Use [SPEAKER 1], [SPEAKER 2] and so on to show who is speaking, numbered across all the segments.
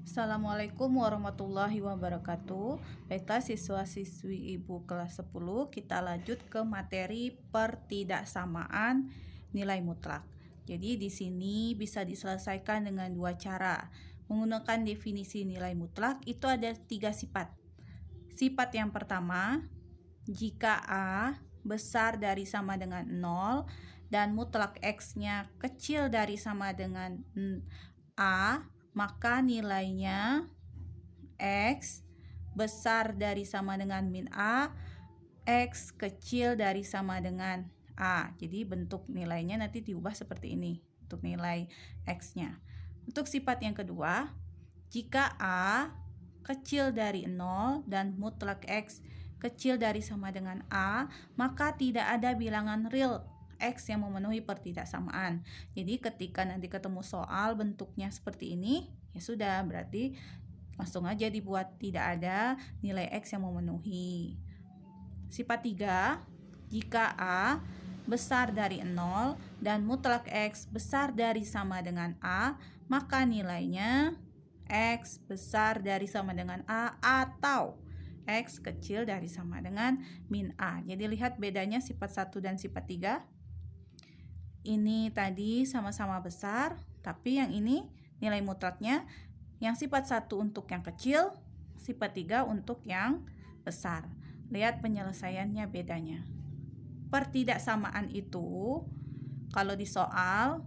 [SPEAKER 1] Assalamualaikum warahmatullahi wabarakatuh. Baiklah siswa-siswi Ibu kelas 10, kita lanjut ke materi pertidaksamaan nilai mutlak. Jadi di sini bisa diselesaikan dengan dua cara. Menggunakan definisi nilai mutlak itu ada 3 sifat. Sifat yang pertama, jika A besar dari sama dengan 0 dan mutlak X-nya kecil dari sama dengan A, maka nilainya X besar dari sama dengan min A, X kecil dari sama dengan A. Jadi bentuk nilainya nanti diubah seperti ini untuk nilai X-nya. Untuk sifat yang kedua, jika A kecil dari 0 dan mutlak X kecil dari sama dengan A, maka tidak ada bilangan real X yang memenuhi pertidaksamaan. Jadi ketika nanti ketemu soal bentuknya seperti ini, ya sudah, berarti langsung aja dibuat tidak ada nilai X yang memenuhi. Sifat 3, jika A besar dari 0 dan mutlak X besar dari sama dengan A, maka nilainya X besar dari sama dengan A atau X kecil dari sama dengan min A. Jadi lihat bedanya sifat 1 dan sifat 3. Ini tadi sama-sama besar, tapi yang ini nilai mutlaknya yang sifat 1 untuk yang kecil, sifat 3 untuk yang besar. Lihat penyelesaiannya bedanya. Pertidaksamaan itu kalau di soal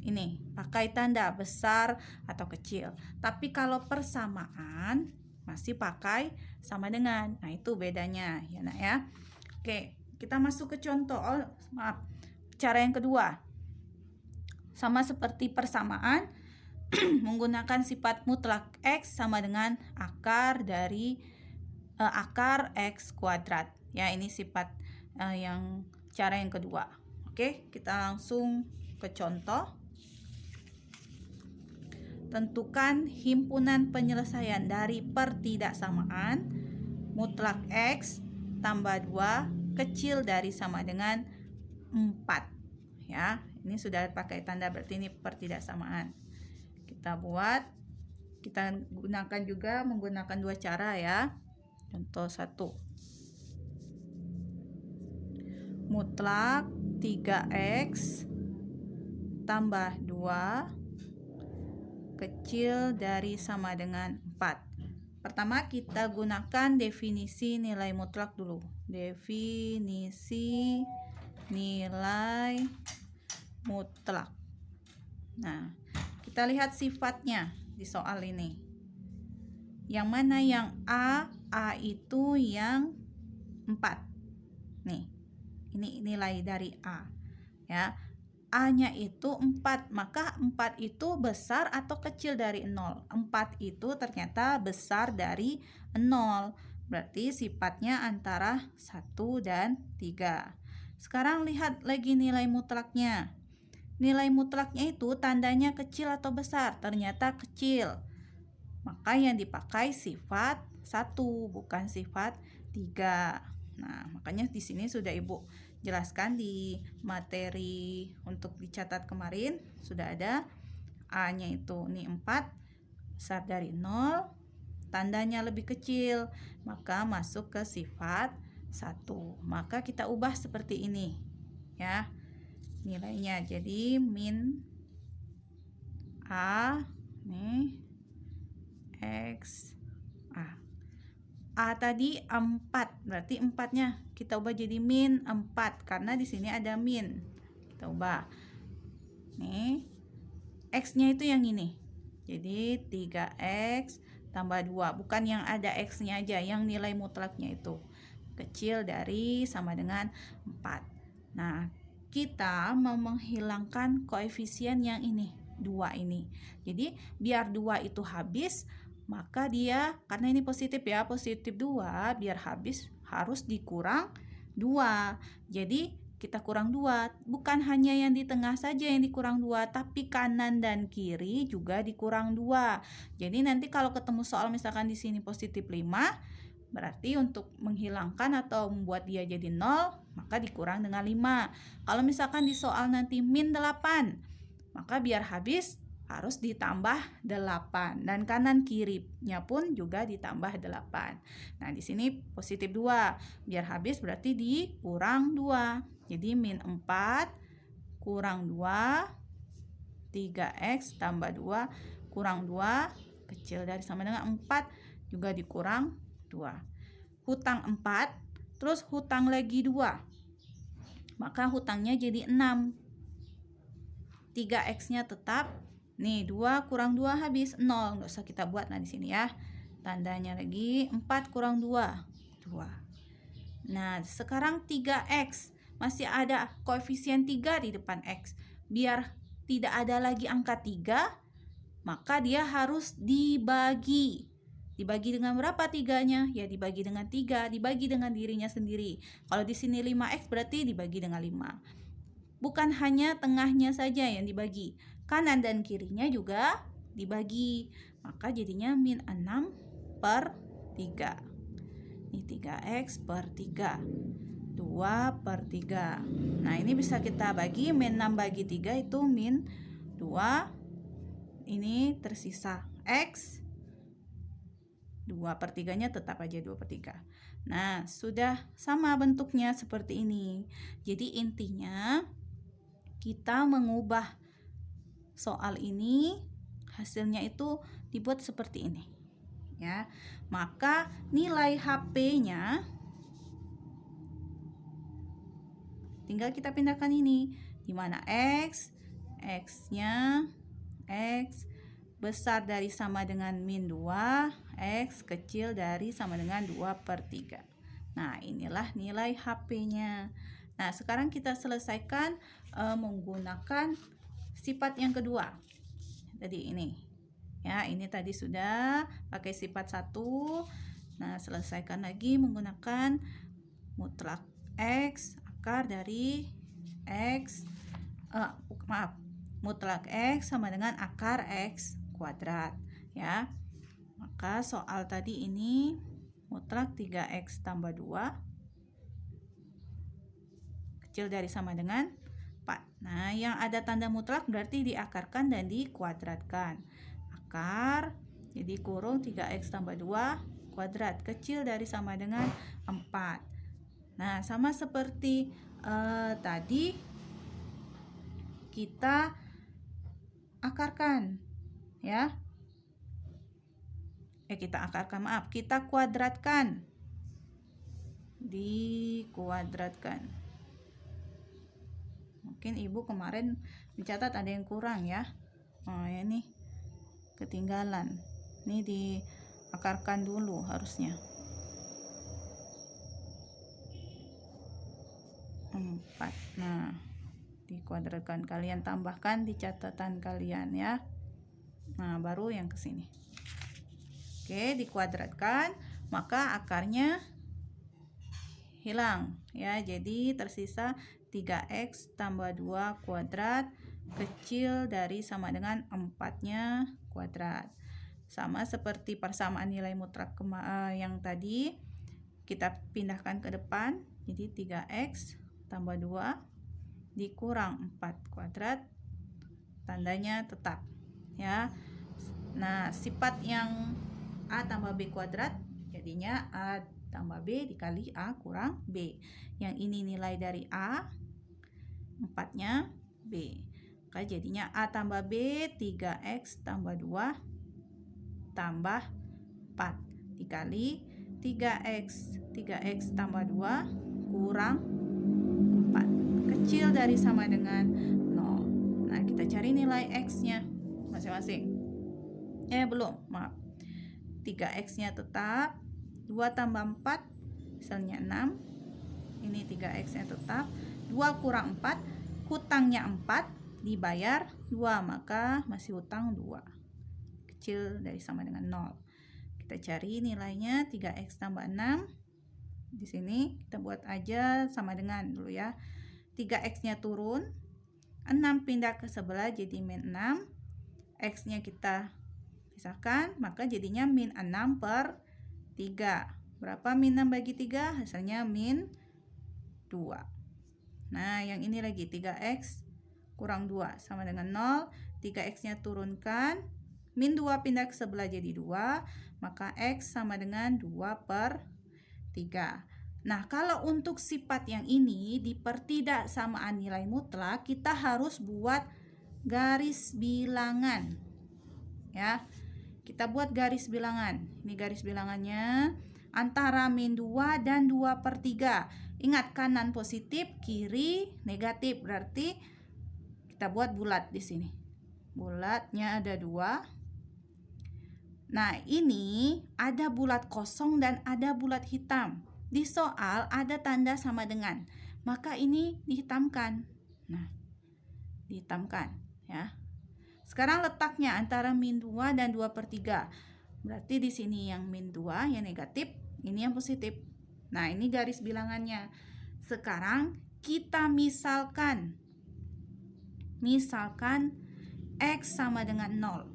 [SPEAKER 1] ini pakai tanda besar atau kecil. Tapi kalau persamaan masih pakai sama dengan. Nah, itu bedanya ya, Nak ya. Oke, kita masuk ke contoh. Cara yang kedua, sama seperti persamaan, menggunakan sifat mutlak X sama dengan akar dari akar X kuadrat. Ya, ini sifat yang cara yang kedua. Oke, kita langsung ke contoh. Tentukan himpunan penyelesaian dari pertidaksamaan mutlak X tambah 2 kecil dari sama dengan 4. Ya, ini sudah pakai tanda, berarti ini pertidaksamaan. Kita buat, kita gunakan juga menggunakan dua cara ya. Contoh 1. Mutlak 3X tambah 2 kecil dari sama dengan 4. Pertama kita gunakan definisi nilai mutlak dulu. Definisi nilai mutlak. Nah, kita lihat sifatnya di soal ini. Yang mana yang A itu yang 4. Nih, ini nilai dari A. Ya, A-nya itu 4, maka 4 itu besar atau kecil dari 0? 4 itu ternyata besar dari 0. Berarti sifatnya antara 1 dan 3. Sekarang lihat lagi nilai mutlaknya. Nilai mutlaknya itu tandanya kecil atau besar? Ternyata kecil. Maka yang dipakai sifat 1, bukan sifat 3. Nah, makanya di sini sudah Ibu jelaskan di materi untuk dicatat kemarin, sudah ada A-nya itu ini 4, besar dari 0, tandanya lebih kecil, maka masuk ke sifat 1. Maka kita ubah seperti ini ya. Nilainya jadi min A nih X A. A tadi 4, berarti 4-nya kita ubah jadi min 4 karena di sini ada min. Kita ubah. Nih, X-nya itu yang ini. Jadi 3X tambah 2, bukan yang ada X-nya aja, yang nilai mutlaknya itu kecil dari sama dengan 4. Nah, kita mau menghilangkan koefisien yang ini, 2 ini. Jadi biar 2 itu habis, maka dia, karena ini positif ya, positif 2, biar habis harus dikurang 2. Jadi kita kurang 2, bukan hanya yang di tengah saja yang dikurang 2, tapi kanan dan kiri juga dikurang 2. Jadi nanti kalau ketemu soal misalkan di sini positif 5, berarti untuk menghilangkan atau membuat dia jadi 0, maka dikurang dengan 5. Kalau misalkan di soal nanti min 8, maka biar habis harus ditambah 8 dan kanan kirinya pun juga ditambah 8. Nah, di sini positif 2. Biar habis berarti dikurang 2. Jadi min 4 kurang 2, 3x tambah 2 kurang 2 kecil dari sama dengan 4 juga dikurang 2. Hutang 4, terus hutang lagi 2. Maka hutangnya jadi 6. 3x-nya tetap. Nih, 2 kurang 2 habis 0. Nggak usah kita buat di sini ya. Tandanya lagi 4 kurang 2, 2. Nah, sekarang 3x. Masih ada koefisien 3 di depan x. Biar tidak ada lagi angka 3, maka dia harus dibagi. Dibagi dengan berapa 3-nya? Ya dibagi dengan 3, dibagi dengan dirinya sendiri. Kalau di sini 5x berarti dibagi dengan 5. Bukan hanya tengahnya saja yang dibagi, kanan dan kirinya juga dibagi. Maka jadinya min 6 per 3. Ini 3x per 3. 2 per 3. Nah, ini bisa kita bagi. Min 6 bagi 3 itu min 2. Ini tersisa x. 2 per 3-nya tetap aja 2 per 3. Nah, sudah sama bentuknya seperti ini. Jadi intinya kita mengubah soal ini, hasilnya itu dibuat seperti ini. Ya. Maka nilai HP-nya tinggal kita pindahkan ini. Di mana x-nya x besar dari sama dengan min 2, x kecil dari sama dengan 2 per 3. Nah, inilah nilai HP-nya. Nah, sekarang kita selesaikan menggunakan sifat yang kedua. Tadi ini. Ya, ini tadi sudah pakai sifat 1. Nah, selesaikan lagi menggunakan mutlak x akar dari x mutlak x sama dengan akar x kuadrat, ya. Maka soal tadi ini mutlak 3x tambah 2 kecil dari sama dengan 4. Nah, yang ada tanda mutlak berarti diakarkan dan dikuadratkan. Akar, jadi kurung 3x tambah 2 kuadrat kecil dari sama dengan 4. Nah, sama seperti tadi kita akarkan, ya. Kita kuadratkan. Dikuadratkan. Mungkin Ibu kemarin mencatat ada yang kurang ya. Oh, ya nih ketinggalan. Ini diakarkan dulu harusnya. 4. Nah, dikuadratkan. Kalian tambahkan di catatan kalian ya. Nah, baru yang ke sini. Oke, dikuadratkan, maka akarnya hilang ya. Jadi tersisa 3x tambah 2 kuadrat kecil dari sama dengan 4-nya kuadrat. Sama seperti persamaan nilai mutlak yang tadi, kita pindahkan ke depan. Jadi 3x tambah 2 dikurang 4 kuadrat, tandanya tetap ya. Nah, sifat yang A tambah B kuadrat jadinya A tambah B dikali A kurang B. Yang ini nilai dari A, 4-nya B. Maka jadinya A tambah B 3x tambah 2 tambah 4 dikali 3x tambah 2 kurang 4 kecil dari sama dengan 0. Nah, kita cari nilai x-nya masing-masing. Belum, maaf. 3x-nya tetap, 2 tambah 4 hasilnya 6. Ini 3x-nya tetap, 2 kurang 4, hutangnya 4, dibayar 2, maka masih hutang 2. Kecil dari sama dengan 0. Kita cari nilainya 3x tambah 6. Di sini kita buat aja sama dengan dulu ya. 3x-nya turun, 6 pindah ke sebelah jadi min 6. X-nya kita pisahkan, maka jadinya min 6 per 3. Berapa min 6 bagi 3? Hasilnya min 2. Nah, yang ini lagi 3x kurang 2 sama dengan 0. 3x-nya turunkan, min 2 pindah ke sebelah jadi 2, maka x sama dengan 2/3. Nah, kalau untuk sifat yang ini di pertidaksamaan nilai mutlak, kita harus buat garis bilangan. Ya, kita buat garis bilangan. Ini garis bilangannya antara min 2 dan 2/3. Ingat, kanan positif, kiri negatif. Berarti kita buat bulat di sini. Bulatnya ada 2. Nah, ini ada bulat kosong dan ada bulat hitam. Di soal ada tanda sama dengan, maka ini dihitamkan. Nah, dihitamkan ya. Sekarang letaknya antara min 2 dan 2/3. Berarti di sini yang min 2 yang negatif, ini yang positif. Nah, ini garis bilangannya. Sekarang kita misalkan x sama dengan 0.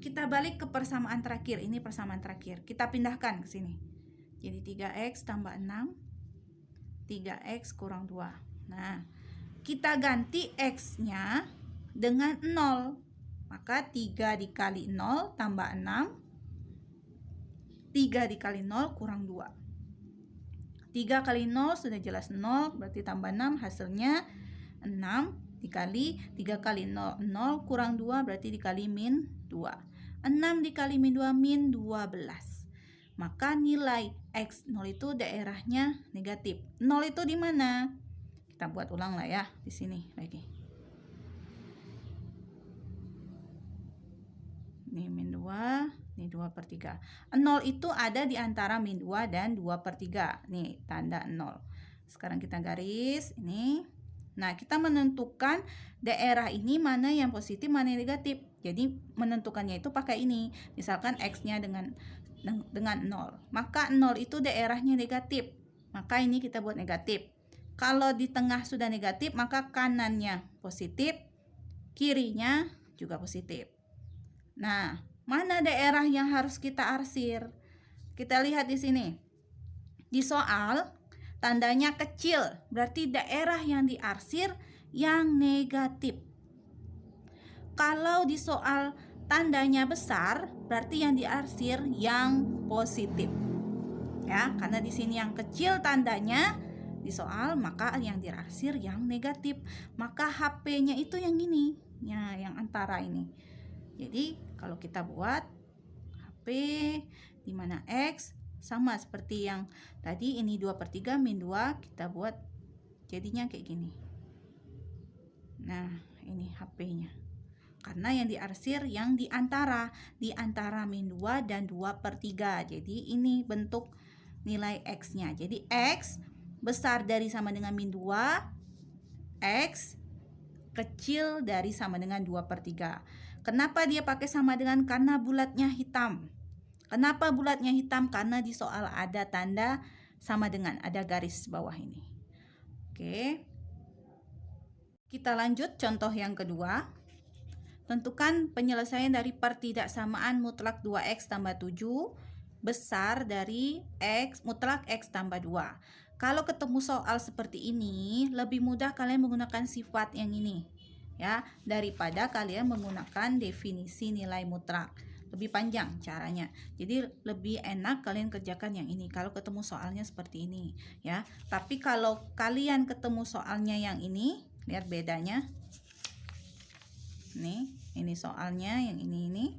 [SPEAKER 1] Kita balik ke persamaan terakhir. Ini persamaan terakhir. Kita pindahkan ke sini. Jadi 3x tambah 6, 3x kurang 2. Nah, kita ganti x-nya dengan 0. Maka 3 dikali 0 tambah 6. 3 dikali 0 kurang 2. 3 kali 0 sudah jelas 0, berarti tambah 6, hasilnya 6 dikali 3 kali 0, 0 kurang 2, berarti dikali min 2. 6 dikali min 2, min 12. Maka nilai x 0 itu daerahnya negatif. 0 itu di mana? Kita buat ulang lah ya, di sini lagi. Ini min 2, ini 2/3. 0 itu ada di antara min 2 dan 2/3. Nih, tanda 0. Sekarang kita garis ini. Nah, kita menentukan daerah ini mana yang positif, mana yang negatif. Jadi, menentukannya itu pakai ini. Misalkan x-nya dengan 0. Maka 0 itu daerahnya negatif. Maka ini kita buat negatif. Kalau di tengah sudah negatif, maka kanannya positif, kirinya juga positif. Nah, mana daerah yang harus kita arsir? Kita lihat di sini. Di soal, tandanya kecil, berarti daerah yang diarsir yang negatif. Kalau di soal tandanya besar, berarti yang diarsir yang positif. Ya, karena di sini yang kecil tandanya di soal, maka yang diarsir yang negatif. Maka HP-nya itu yang ini, ya, yang antara ini. Jadi, kalau kita buat HP di mana X sama seperti yang tadi, ini 2/3 min 2, kita buat jadinya kayak gini. Nah, ini HP-nya. Karena yang diarsir yang di antara min 2 dan 2/3. Jadi ini bentuk nilai X-nya. Jadi X besar dari sama dengan min 2, X kecil dari sama dengan 2/3. Kenapa dia pakai sama dengan? Karena bulatnya hitam. Kenapa bulatnya hitam? Karena di soal ada tanda sama dengan, ada garis bawah ini. Oke. Kita lanjut contoh yang kedua. Tentukan penyelesaian dari pertidaksamaan mutlak 2x tambah 7 besar dari x mutlak x tambah 2. Kalau ketemu soal seperti ini, lebih mudah kalian menggunakan sifat yang ini, ya, daripada kalian menggunakan definisi nilai mutlak. Lebih panjang caranya. Jadi lebih enak kalian kerjakan yang ini kalau ketemu soalnya seperti ini, ya. Tapi kalau kalian ketemu soalnya yang ini, lihat bedanya. Nih, ini soalnya yang ini.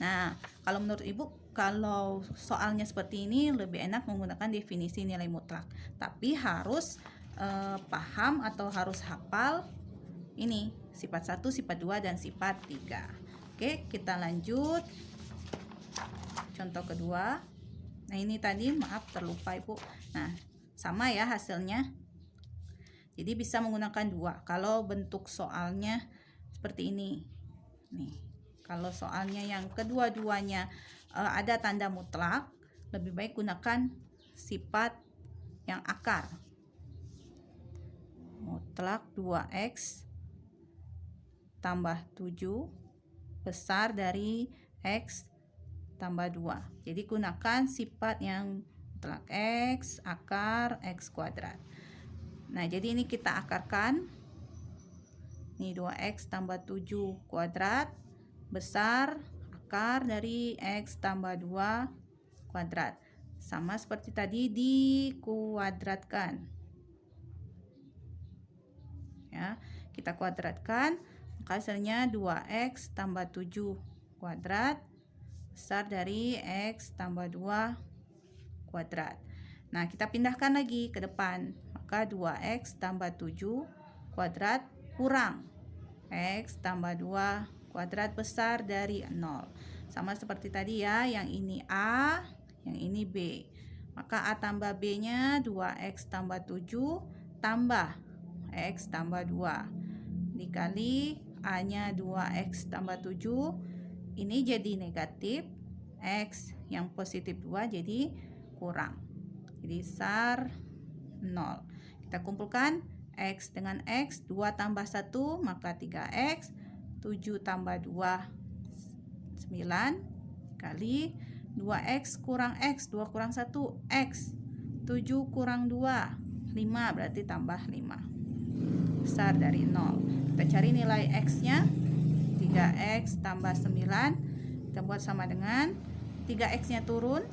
[SPEAKER 1] Nah, kalau menurut Ibu, kalau soalnya seperti ini lebih enak menggunakan definisi nilai mutlak. Tapi harus paham atau harus hafal ini sifat 1, sifat 2, dan sifat 3. Oke, kita lanjut. Contoh kedua. Nah, ini tadi maaf terlupa Ibu. Nah, sama ya hasilnya. Jadi bisa menggunakan 2 kalau bentuk soalnya seperti ini. Nih, kalau soalnya yang kedua-duanya ada tanda mutlak, lebih baik gunakan sifat yang akar. Mutlak 2x tambah 7 besar dari x tambah 2. Jadi gunakan sifat yang mutlak x akar x kuadrat. Nah, jadi ini kita akarkan. Ini 2x tambah 7 kuadrat besar akar dari x tambah 2 kuadrat. Sama seperti tadi dikuadratkan. Ya, kita kuadratkan, maka hasilnya 2x tambah 7 kuadrat besar dari x tambah 2 kuadrat. Nah, kita pindahkan lagi ke depan. Maka 2x tambah 7 kuadrat kurang x tambah 2 kuadrat besar dari 0. Sama seperti tadi ya, yang ini A, yang ini B. Maka A tambah B-nya 2x tambah 7 tambah x tambah 2 dikali A-nya 2x tambah 7. Ini jadi negatif, x yang positif 2 jadi kurang. Jadi SAR 0. Kita kumpulkan x dengan x, 2 tambah 1 maka 3x, 7 tambah 2 9 kali 2x kurang x, 2 kurang 1 x, 7 kurang 2 5, berarti tambah 5 besar dari 0. Kita cari nilai x-nya, 3x tambah 9 kita buat sama dengan 3x-nya turun,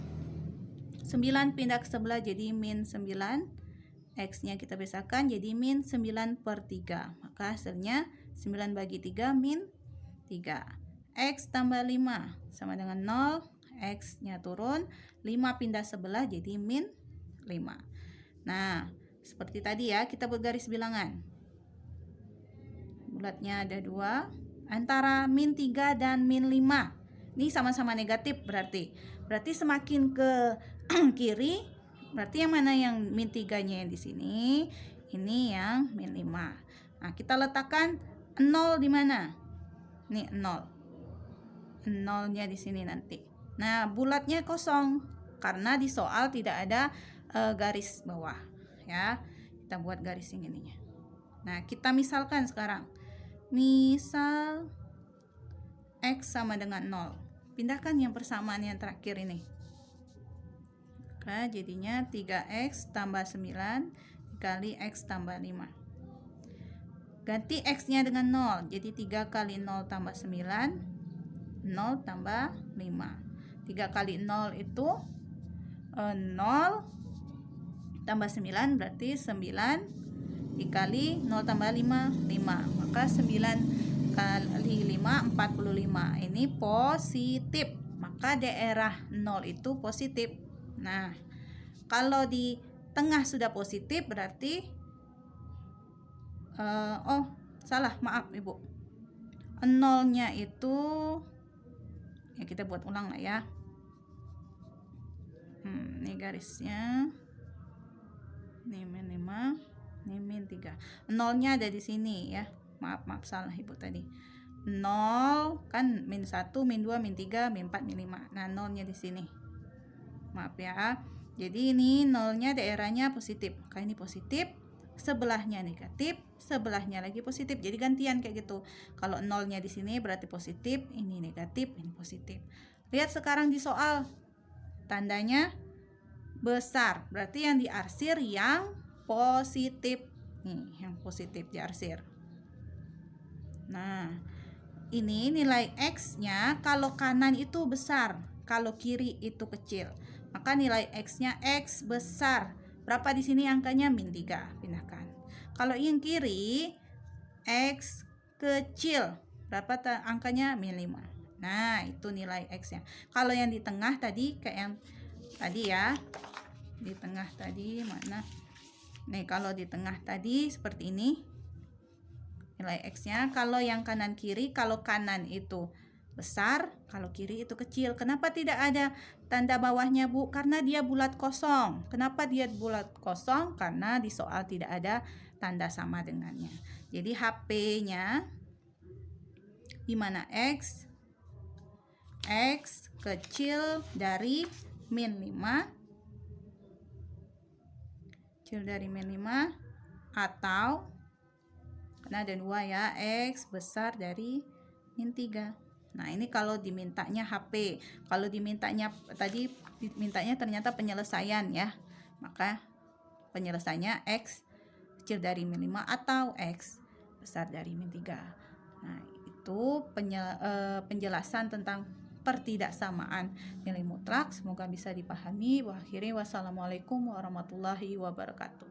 [SPEAKER 1] 9 pindah ke sebelah jadi min 9, x-nya kita pisahkan jadi min 9/3. Maka hasilnya 9 bagi 3 min 3. X tambah 5 sama dengan 0, x-nya turun, 5 pindah sebelah jadi min 5. Nah, seperti tadi ya, kita buat garis bilangan. Bulatnya ada 2, antara min 3 dan min 5. Ini sama-sama negatif berarti semakin ke kiri, berarti yang mana yang min 3-nya yang di sini, ini yang min 5. Nah, kita letakkan 0 di mana? Nih 0. 0-nya di sini nanti. Nah, bulatnya kosong karena di soal tidak ada garis bawah ya. Kita buat garis yang ininya. Nah, kita misalkan sekarang. Misal x sama dengan 0. Pindahkan yang persamaan yang terakhir ini. Maka jadinya 3x tambah 9 dikali x tambah 5. Ganti x-nya dengan 0. Jadi 3 kali 0 tambah 9, 0 tambah 5. 3 kali 0 itu 0 tambah 9 berarti 9 dikali 0 tambah 5, 5. Maka 9 kali 5, 45. Ini positif. Maka daerah 0 itu positif. Nah, kalau di tengah sudah positif berarti salah, maaf Ibu. 0-nya itu ya kita buat ulang lah ya. Ini garisnya. Ini min 5, ini min 3. 0-nya ada di sini ya. Maaf salah Ibu tadi. 0 kan min 1, min 2, min 3, min 4, min 5. Nah, 0-nya di sini. Maaf ya. Jadi ini 0-nya daerahnya positif. Maka ini positif, sebelahnya negatif, sebelahnya lagi positif. Jadi gantian kayak gitu. Kalau 0-nya di sini berarti positif, ini negatif, ini positif. Lihat sekarang di soal. Tandanya besar. Berarti yang diarsir yang positif. Nih, yang positif diarsir. Nah, ini nilai x-nya kalau kanan itu besar, kalau kiri itu kecil. Maka nilai x-nya x besar. Berapa di sini angkanya? Min 3. Pindahkan. Kalau yang kiri x kecil. Berapa angkanya? Min 5. Nah, itu nilai x-nya. Kalau yang di tengah tadi kayak yang tadi ya. Di tengah tadi mana? Nih, kalau di tengah tadi seperti ini. Nilai x-nya, kalau yang kanan kiri, kalau kanan itu besar, kalau kiri itu kecil. Kenapa tidak ada tanda bawahnya, Bu? Karena dia bulat kosong. Kenapa dia bulat kosong? Karena di soal tidak ada tanda sama dengannya. Jadi HP-nya di mana x? X kecil dari min 5. Kecil dari min 5 atau karena ada 2 ya, x besar dari min 3. Nah, ini kalau dimintanya HP. Kalau dimintanya tadi dimintanya ternyata penyelesaian ya. Maka penyelesaiannya x kecil dari min 5 atau x besar dari min 3. Nah, itu penjelasan tentang pertidaksamaan nilai mutlak. Semoga bisa dipahami. Wassalamualaikum warahmatullahi wabarakatuh.